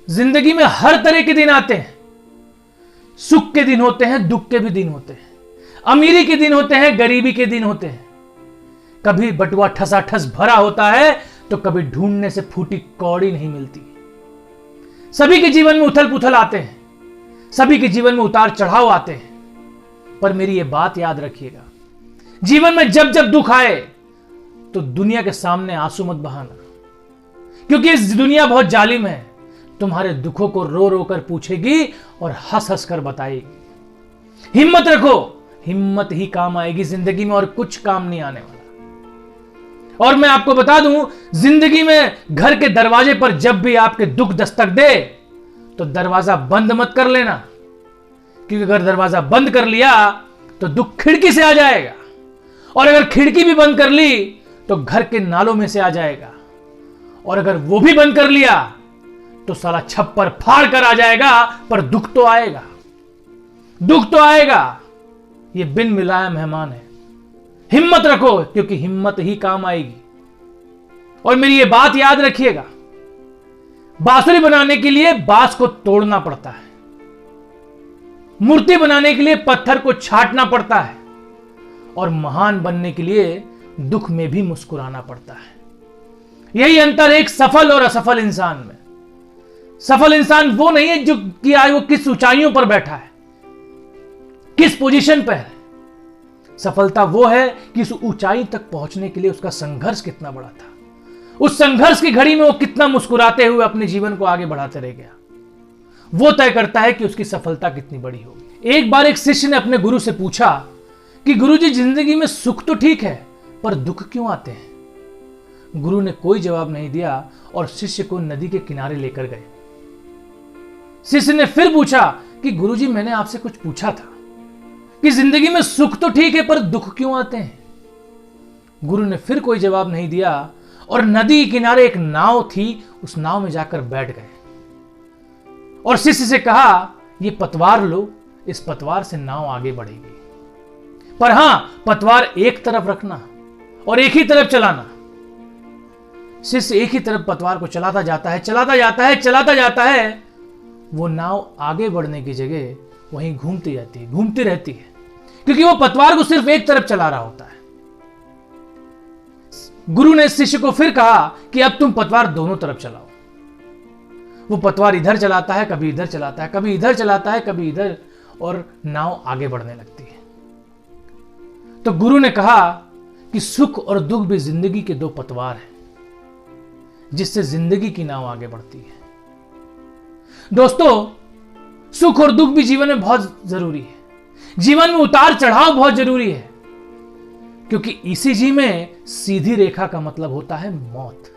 जिंदगी में हर तरह के दिन आते हैं। सुख के दिन होते हैं, दुख के भी दिन होते हैं, अमीरी के दिन होते हैं, गरीबी के दिन होते हैं। कभी बटुआ ठसाठस भरा होता है तो कभी ढूंढने से फूटी कौड़ी नहीं मिलती। सभी के जीवन में उथल पुथल आते हैं, सभी के जीवन में उतार चढ़ाव आते हैं। पर मेरी यह बात याद रखिएगा, जीवन में जब जब दुख आए तो दुनिया के सामने आंसू मत बहाना, क्योंकि इस दुनिया बहुत जालिम है। तुम्हारे दुखों को रो रो कर पूछेगी और हंस हंस कर बताएगी। हिम्मत रखो, हिम्मत ही काम आएगी जिंदगी में, और कुछ काम नहीं आने वाला। और मैं आपको बता दूं, जिंदगी में घर के दरवाजे पर जब भी आपके दुख दस्तक दे तो दरवाजा बंद मत कर लेना, क्योंकि अगर दरवाजा बंद कर लिया तो दुख खिड़की से आ जाएगा, और अगर खिड़की भी बंद कर ली तो घर के नालों में से आ जाएगा, और अगर वो भी बंद कर लिया तो साला छप्पर फाड़ कर आ जाएगा। पर दुख तो आएगा, दुख तो आएगा। ये बिन मिलाया मेहमान है। हिम्मत रखो, क्योंकि हिम्मत ही काम आएगी। और मेरी ये बात याद रखिएगा, बांसुरी बनाने के लिए बांस को तोड़ना पड़ता है, मूर्ति बनाने के लिए पत्थर को छांटना पड़ता है, और महान बनने के लिए दुख में भी मुस्कुराना पड़ता है। यही अंतर है एक सफल और असफल इंसान में। सफल इंसान वो नहीं है जो कि आज वो किस ऊंचाइयों पर बैठा है, किस पोजीशन पर है। सफलता वो है कि उस ऊंचाई तक पहुंचने के लिए उसका संघर्ष कितना बड़ा था, उस संघर्ष की घड़ी में वो कितना मुस्कुराते हुए अपने जीवन को आगे बढ़ाते रह गया। वो तय करता है कि उसकी सफलता कितनी बड़ी होगी। एक बार एक शिष्य ने अपने गुरु से पूछा कि गुरुजी, जिंदगी में सुख तो ठीक है, पर दुख क्यों आते हैं? गुरु ने कोई जवाब नहीं दिया और शिष्य को नदी के किनारे लेकर गए। शिष्य ने फिर पूछा कि गुरुजी, मैंने आपसे कुछ पूछा था कि जिंदगी में सुख तो ठीक है, पर दुख क्यों आते हैं? गुरु ने फिर कोई जवाब नहीं दिया और नदी के किनारे एक नाव थी, उस नाव में जाकर बैठ गए और शिष्य से कहा, ये पतवार लो, इस पतवार से नाव आगे बढ़ेगी, पर हां, पतवार एक तरफ रखना और एक ही तरफ चलाना। शिष्य एक ही तरफ पतवार को चलाता जाता है, चलाता जाता है, चलाता जाता है। वो नाव आगे बढ़ने की जगह वहीं घूमती जाती है, घूमती रहती है, क्योंकि वो पतवार को सिर्फ एक तरफ चला रहा होता है। गुरु ने शिष्य को फिर कहा कि अब तुम पतवार दोनों तरफ चलाओ। वो पतवार इधर चलाता है, कभी इधर चलाता है, कभी इधर चलाता है, कभी इधर, और नाव आगे बढ़ने लगती है। तो गुरु ने कहा कि सुख और दुख भी जिंदगी के दो पतवार हैं, जिससे जिंदगी की नाव आगे बढ़ती है। दोस्तों, सुख और दुख भी जीवन में बहुत जरूरी है। जीवन में उतार चढ़ाव बहुत जरूरी है, क्योंकि ईसीजी में सीधी रेखा का मतलब होता है मौत।